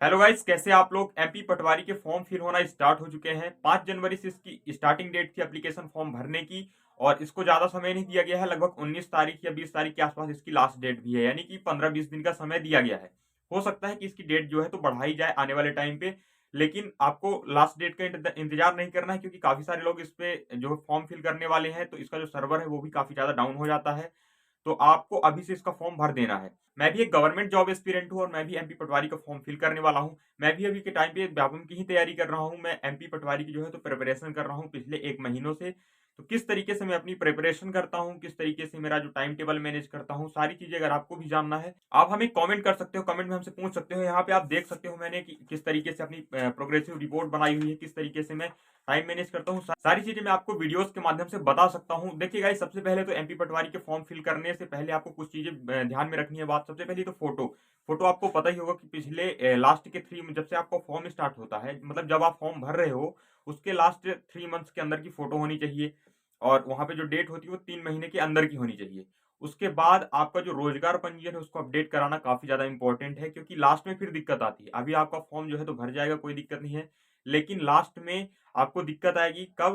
Hello guys, कैसे आप लोग। एमपी पटवारी के फॉर्म फिल होना स्टार्ट हो चुके हैं। 5 जनवरी से इसकी स्टार्टिंग डेट थी एप्लीकेशन फॉर्म भरने की और इसको ज़्यादा समय नहीं दिया गया है। लगभग 19 तारीख या 20 तारीख के आसपास इसकी लास्ट डेट भी है, यानी कि 15-20 दिन का समय दिया गया है। हो सकता है कि इसकी डेट जो है तो बढ़ाई जाए आने वाले टाइम पे, लेकिन आपको लास्ट डेट का इंतजार नहीं करना है, क्योंकि काफ़ी सारे लोग इस पे जो फॉर्म फिल करने वाले हैं, तो इसका जो सर्वर है वो भी काफ़ी ज़्यादा डाउन हो जाता है। तो आपको अभी से इसका फॉर्म भर देना है। मैं भी एक गवर्नमेंट जॉब एस्पिरेंट हूँ और मैं भी एमपी पटवारी का फॉर्म फिल करने वाला हूँ। मैं भी अभी के टाइम पे व्यापम की ही तैयारी कर रहा हूँ। मैं एमपी पटवारी की जो है तो प्रिपरेशन कर रहा हूँ पिछले 1 महीनों से। तो किस तरीके से मैं अपनी प्रिपरेशन करता हूँ, किस तरीके से मेरा जो टाइम टेबल मैनेज करता हूँ, सारी चीज़ें अगर आपको भी जानना है, आप हमें कमेंट कर सकते हो, कमेंट में हमसे पूछ सकते हो। यहाँ पे आप देख सकते हो मैंने कि किस तरीके से अपनी प्रोग्रेसिव रिपोर्ट बनाई हुई है, किस तरीके से मैं टाइम मैनेज करता हूँ। सारी चीज़ें मैं आपको वीडियोज़ के माध्यम से बता सकता हूँ। देखिए गाइस, सबसे पहले तो एमपी पटवारी के फॉर्म फिल करने से पहले आपको कुछ चीज़ें ध्यान में रखनी है बात। सबसे पहली तो फ़ोटो आपको पता ही होगा कि पिछले लास्ट के 3 जब से आपका फॉर्म स्टार्ट होता है, मतलब जब आप फॉर्म भर रहे हो, उसके लास्ट 3 मंथ्स के अंदर की फ़ोटो होनी चाहिए और वहाँ पे जो डेट होती है वो 3 महीने के अंदर की होनी चाहिए। उसके बाद आपका जो रोज़गार पंजीयन है उसको अपडेट कराना काफ़ी ज़्यादा इम्पोर्टेंट है, क्योंकि लास्ट में फिर दिक्कत आती है। अभी आपका फॉर्म जो है तो भर जाएगा, कोई दिक्कत नहीं है, लेकिन लास्ट में आपको दिक्कत आएगी कब?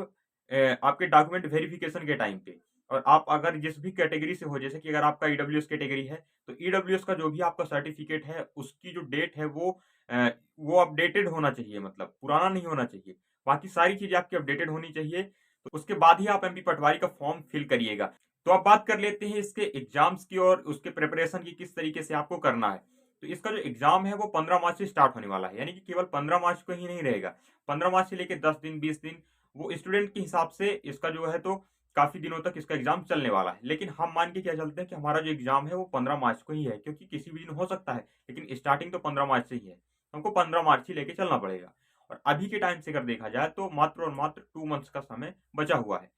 आपके डॉक्यूमेंट वेरिफिकेशन के टाइम पे। और आप अगर जिस भी कैटेगरी से हो, जैसे कि अगर आपका ईडब्ल्यूएस कैटेगरी है, तो ईडब्ल्यूएस का जो भी आपका सर्टिफिकेट है उसकी जो डेट है वो अपडेटेड होना चाहिए, मतलब पुराना नहीं होना चाहिए। बाकी सारी चीजें आपकी अपडेटेड होनी चाहिए, तो उसके बाद ही आप एमपी पटवारी का फॉर्म फिल करिएगा। तो अब बात कर लेते हैं इसके एग्जाम्स की और उसके प्रिपरेशन की, किस तरीके से आपको करना है। तो इसका जो एग्जाम है वो 15 मार्च से स्टार्ट होने वाला है, यानी कि केवल 15 मार्च को ही नहीं रहेगा। 15 मार्च से लेकर 10 दिन 20 दिन वो स्टूडेंट के हिसाब से इसका जो है तो काफी दिनों तक इसका एग्जाम चलने वाला है। लेकिन हम मान के क्या चलते हैं कि हमारा जो एग्जाम है वो 15 मार्च को ही है, क्योंकि किसी भी दिन हो सकता है, लेकिन स्टार्टिंग तो 15 मार्च से ही है। हमको 15 मार्च ही लेके चलना पड़ेगा। और अभी के टाइम से अगर देखा जाए तो मात्र और मात्र 2 मंथ्स का समय बचा हुआ है।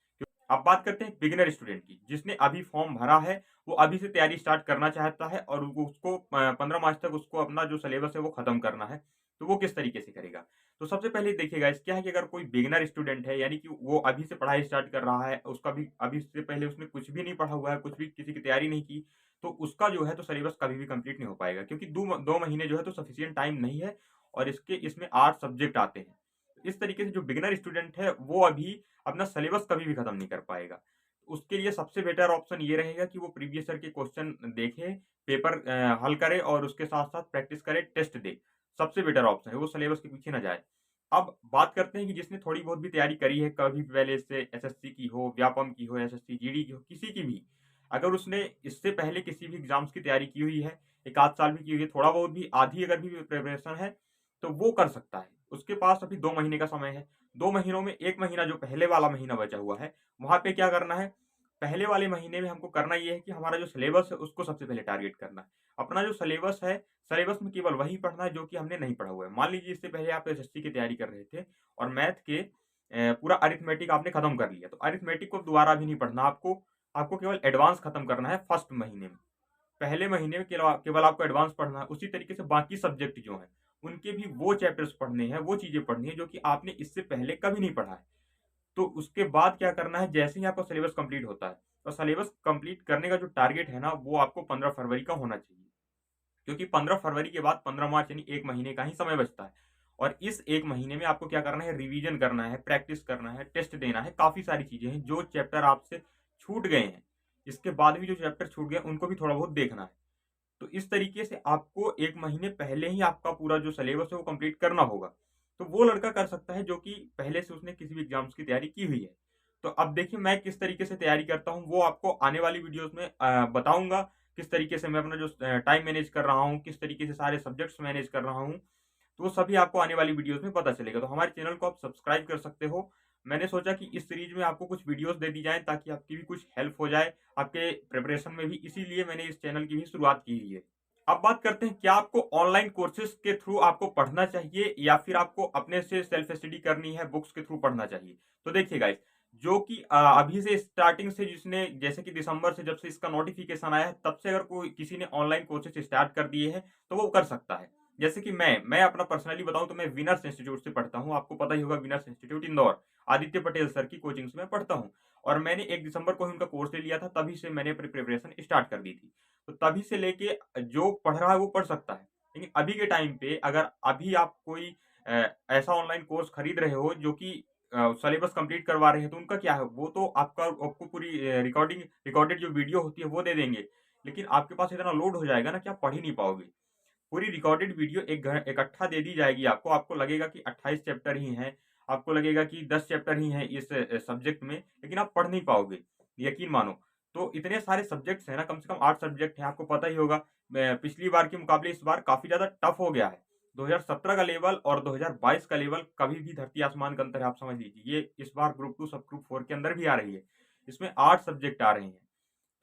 अब बात करते हैं बिगिनर स्टूडेंट की, जिसने अभी फॉर्म भरा है, वो अभी से तैयारी स्टार्ट करना चाहता है और उसको 15 मार्च तक उसको अपना जो सिलेबस है वो खत्म करना है। तो वो किस तरीके से करेगा? तो सबसे पहले देखिएगा, इस क्या है कि अगर कोई बिगिनर स्टूडेंट है, यानी कि वो अभी से पढ़ाई स्टार्ट कर रहा है, उसका भी अभी से पहले उसने कुछ भी नहीं पढ़ा हुआ है, कुछ भी किसी की तैयारी नहीं की, तो उसका जो है तो सिलेबस कभी भी कंप्लीट नहीं हो पाएगा, क्योंकि 2 महीने जो है तो सफिशिएंट टाइम नहीं है और इसमें 8 सब्जेक्ट आते हैं। इस तरीके से जो बिगिनर स्टूडेंट है वो अभी अपना सिलेबस कभी भी खत्म नहीं कर पाएगा। उसके लिए सबसे बेटर ऑप्शन ये रहेगा कि वो प्रीवियस ईयर के क्वेश्चन देखे, पेपर हल करे और उसके साथ-साथ प्रैक्टिस करे, टेस्ट दे। सबसे बेटर ऑप्शन है, वो सिलेबस के पीछे ना जाए। अब बात करते हैं कि जिसने थोड़ी बहुत भी तैयारी करी है, कभी भी पहले से एसएससी की हो, व्यापम की हो, एसएससी जीडी की हो, किसी की भी, अगर उसने इससे पहले किसी भी एग्ज़ाम्स की तैयारी की हुई है, 1 आध साल भी की हुई है, थोड़ा बहुत भी, आधी अगर भी प्रिपरेशन है, तो वो कर सकता है। उसके पास अभी 2 महीने का समय है। 2 महीनों में 1 महीना जो पहले वाला महीना बचा हुआ है, वहाँ पे क्या करना है, पहले वाले महीने में हमको करना ये है कि हमारा जो सिलेबस है उसको सबसे पहले टारगेट करना है। अपना जो सिलेबस है, सिलेबस में केवल वही पढ़ना है जो कि हमने नहीं पढ़ा हुआ है। मान लीजिए इससे पहले आप एसएससी की तैयारी कर रहे थे और मैथ के पूरा अरिथमेटिक आपने खत्म कर लिया, तो अरिथमेटिक को दोबारा भी नहीं पढ़ना आपको। आपको केवल एडवांस खत्म करना है फर्स्ट महीने में। पहले महीने में केवल आपको एडवांस पढ़ना है। उसी तरीके से बाकी सब्जेक्ट जो हैं, उनके भी वो चैप्टर्स पढ़ने हैं, वो चीज़ें पढ़नी है जो कि आपने इससे पहले कभी नहीं पढ़ा है। तो उसके बाद क्या करना है, जैसे ही आपका सिलेबस कंप्लीट होता है, तो सिलेबस कंप्लीट करने का जो टारगेट है ना, वो आपको 15 फरवरी का होना चाहिए। क्योंकि 15 फरवरी के बाद 15 मार्च यानी 1 महीने का ही समय बचता है। और इस 1 महीने में आपको क्या करना है, रिवीजन करना है, प्रैक्टिस करना है, टेस्ट देना है, काफ़ी सारी चीज़ें हैं। जो चैप्टर आपसे छूट गए हैं, इसके बाद भी जो चैप्टर छूट गए, उनको भी थोड़ा बहुत देखना है। तो इस तरीके से आपको 1 महीने पहले ही आपका पूरा जो सिलेबस है वो कंप्लीट करना होगा। तो वो लड़का कर सकता है जो कि पहले से उसने किसी भी एग्ज़ाम्स की तैयारी की हुई है। तो अब देखिए मैं किस तरीके से तैयारी करता हूँ, वो आपको आने वाली वीडियोज़ में बताऊँगा। किस तरीके से मैं अपना जो टाइम मैनेज कर रहा हूँ, किस तरीके से सारे सब्जेक्ट्स मैनेज कर रहा हूँ, तो वो सभी आपको आने वाली वीडियोज़ में पता चलेगा। तो हमारे चैनल को आप सब्सक्राइब कर सकते हो। मैंने सोचा कि इस सीरीज़ में आपको कुछ वीडियोज़ दे दी जाएँ ताकि आपकी भी कुछ हेल्प हो जाए आपके प्रिपरेशन में भी, इसीलिए मैंने इस चैनल की भी शुरुआत की हुई है। अब बात करते हैं, क्या आपको ऑनलाइन कोर्सेज़ के थ्रू आपको पढ़ना चाहिए या फिर आपको अपने से सेल्फ स्टडी करनी है, बुक्स के थ्रू पढ़ना चाहिए? तो देखिए गाइस, जो कि अभी से स्टार्टिंग से, जिसने जैसे कि दिसंबर से जब से इसका नोटिफ़िकेशन आया है, तब से अगर कोई किसी ने ऑनलाइन कोर्सेज़ स्टार्ट कर दिए हैं, तो वो कर सकता है। जैसे कि मैं अपना पर्सनली बताऊँ तो मैं विनर्स इंस्टीट्यूट से पढ़ता हूँ। आपको पता ही होगा, winners institute Indore, Aditya Patel sir की कोचिंग से मैं पढ़ता हूँ और मैंने 1 दिसंबर को ही उनका कोर्स ले लिया था, तभी से मैंने अपनी प्रिपरेशन स्टार्ट कर दी थी। तो तभी से लेके जो पढ़ रहा है वो पढ़ सकता है। लेकिन अभी के टाइम पे अगर अभी आप कोई ऐसा ऑनलाइन कोर्स खरीद रहे हो जो कि सिलेबस कंप्लीट करवा रहे हैं, तो उनका क्या है, वो तो आपको पूरी रिकॉर्डेड जो वीडियो होती है वो दे देंगे, लेकिन आपके पास इतना लोड हो जाएगा ना कि आप पढ़ ही नहीं पाओगे। पूरी रिकॉर्डेड वीडियो इकट्ठा दे दी जाएगी आपको, आपको लगेगा कि 28 चैप्टर ही हैं, आपको लगेगा कि 10 चैप्टर ही हैं इस सब्जेक्ट में, लेकिन आप पढ़ नहीं पाओगे, यकीन मानो। तो इतने सारे सब्जेक्ट्स हैं ना, कम से कम 8 सब्जेक्ट हैं, आपको पता ही होगा। पिछली बार के मुकाबले इस बार काफ़ी ज़्यादा टफ हो गया है। 2017 का लेवल और 2022 का लेवल कभी भी धरती आसमान का अंतर है, आप समझ लीजिए। ये इस बार ग्रुप 2 सब ग्रुप 4 के अंदर भी आ रही है। इसमें 8 सब्जेक्ट आ रहे हैं।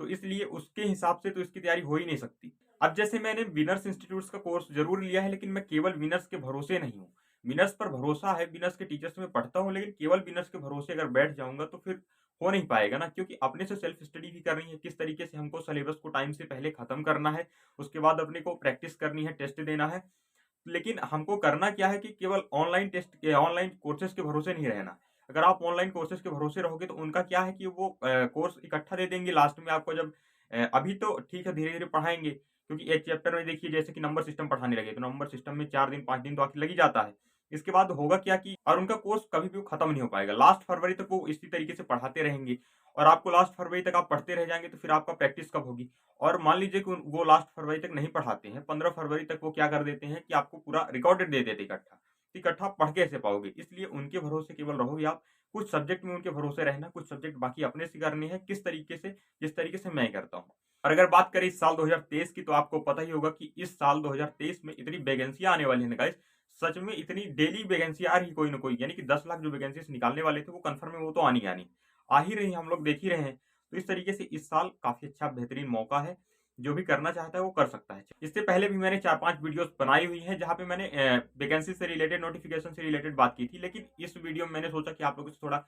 तो इसलिए उसके हिसाब से तो इसकी तैयारी हो ही नहीं सकती। अब जैसे मैंने विनर्स इंस्टीट्यूट्स का कोर्स ज़रूर लिया है, लेकिन मैं केवल विनर्स के भरोसे नहीं हूँ। विनर्स पर भरोसा है, विनर्स के टीचर से मैं पढ़ता हूँ, लेकिन केवल विनर्स के भरोसे अगर बैठ जाऊँगा तो फिर हो नहीं पाएगा ना, क्योंकि अपने से सेल्फ स्टडी भी करनी है, किस तरीके से हमको सिलेबस को टाइम से पहले खत्म करना है, उसके बाद अपने को प्रैक्टिस करनी है, टेस्ट देना है। लेकिन हमको करना क्या है कि केवल ऑनलाइन कोर्सेज के भरोसे नहीं रहना। अगर आप ऑनलाइन कोर्सेज के भरोसे रहोगे तो उनका क्या है कि वो कोर्स इकट्ठा दे देंगे लास्ट में आपको, जब अभी तो ठीक है धीरे-धीरे पढ़ाएँगे, क्योंकि एक चैप्टर में देखिए जैसे कि नंबर सिस्टम पढ़ाने लगे, तो नंबर सिस्टम में 4 दिन 5 दिन तो आखिर लग ही जाता है। इसके बाद होगा क्या कि और उनका कोर्स कभी भी खत्म नहीं हो पाएगा। लास्ट फरवरी तक वो इसी तरीके से पढ़ाते रहेंगे, और आपको लास्ट फरवरी तक आप पढ़ते रह जाएँगे, तो फिर आपका प्रैक्टिस कब होगी? और मान लीजिए कि वो लास्ट फरवरी तक नहीं पढ़ाते हैं, 15 फरवरी तक वो क्या कर देते हैं कि आपको पूरा रिकॉर्डेड दे देते इकट्ठा। इकट्ठा पढ़ कैसे पाओगे? इसलिए उनके भरोसे केवल रहोगे आप। कुछ सब्जेक्ट में उनके भरोसे रहना, कुछ सब्जेक्ट बाकी अपने से करने हैं, जिस तरीके से मैं करता हूँ। और अगर बात करें इस साल 2023 की, तो आपको पता ही होगा कि इस साल 2023 में इतनी वैकेंसियाँ आने वाली हैं ना गाइस, सच में इतनी डेली वैकेंसी आ रही है कोई ना कोई, यानी कि 10 लाख जो वैकेंसीज़ निकालने वाले थे वो कन्फर्म है, वो तो आनी ही आनी। आ ही रही हैं, हम लोग देख ही रहे हैं। तो इस तरीके से इस साल काफ़ी अच्छा बेहतरीन मौका है, जो भी करना चाहता है वो कर सकता है। इससे पहले भी मैंने 4-5 वीडियोज़ बनाई हुई हैं जहाँ पे मैंने वैकेंसी से रिलेटेड, नोटिफ़िकेशन से रिलेटेड बात की थी। लेकिन इस वीडियो में मैंने सोचा कि आप लोगों से थोड़ा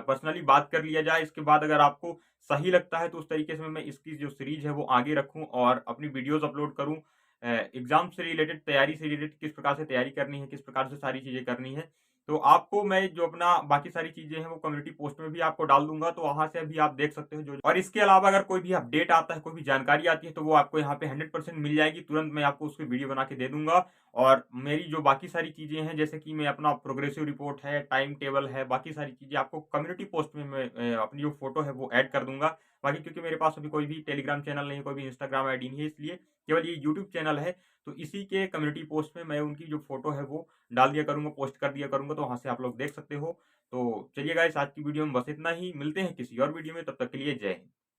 पर्सनली बात कर लिया जाए। इसके बाद अगर आपको सही लगता है तो उस तरीके से मैं इसकी जो सीरीज़ है वो आगे रखूँ और अपनी वीडियोज़ अपलोड करूँ। एग्ज़ाम से रिलेटेड, तैयारी से रिलेटेड किस प्रकार से तैयारी करनी है, किस प्रकार से सारी चीज़ें करनी है। तो आपको मैं जो अपना बाकी सारी चीज़ें हैं वो कम्युनिटी पोस्ट में भी आपको डाल दूँगा, तो वहाँ से भी आप देख सकते हो जो, और इसके अलावा अगर कोई भी अपडेट आता है, कोई भी जानकारी आती है, तो वो आपको यहाँ पे 100% मिल जाएगी। तुरंत मैं आपको उसकी वीडियो बना के दे दूँगा। और मेरी जो बाकी सारी चीज़ें हैं, जैसे कि मैं अपना प्रोग्रेसिव रिपोर्ट है, टाइम टेबल है, बाकी सारी चीज़ें आपको कम्युनिटी पोस्ट में मैं अपनी जो फ़ोटो है वो ऐड कर दूँगा। बाकी क्योंकि मेरे पास अभी कोई भी टेलीग्राम चैनल नहीं है, कोई भी इंस्टाग्राम आईडी नहीं है, इसलिए केवल ये यूट्यूब चैनल है। तो इसी के कम्युनिटी पोस्ट में मैं उनकी जो फ़ोटो है वो डाल दिया करूँगा, पोस्ट कर दिया करूँगा, तो वहाँ से आप लोग देख सकते हो। तो चलिए गाइस, आज की वीडियो में बस इतना ही। मिलते हैं किसी और वीडियो में, तब तक के लिए जय हिंद।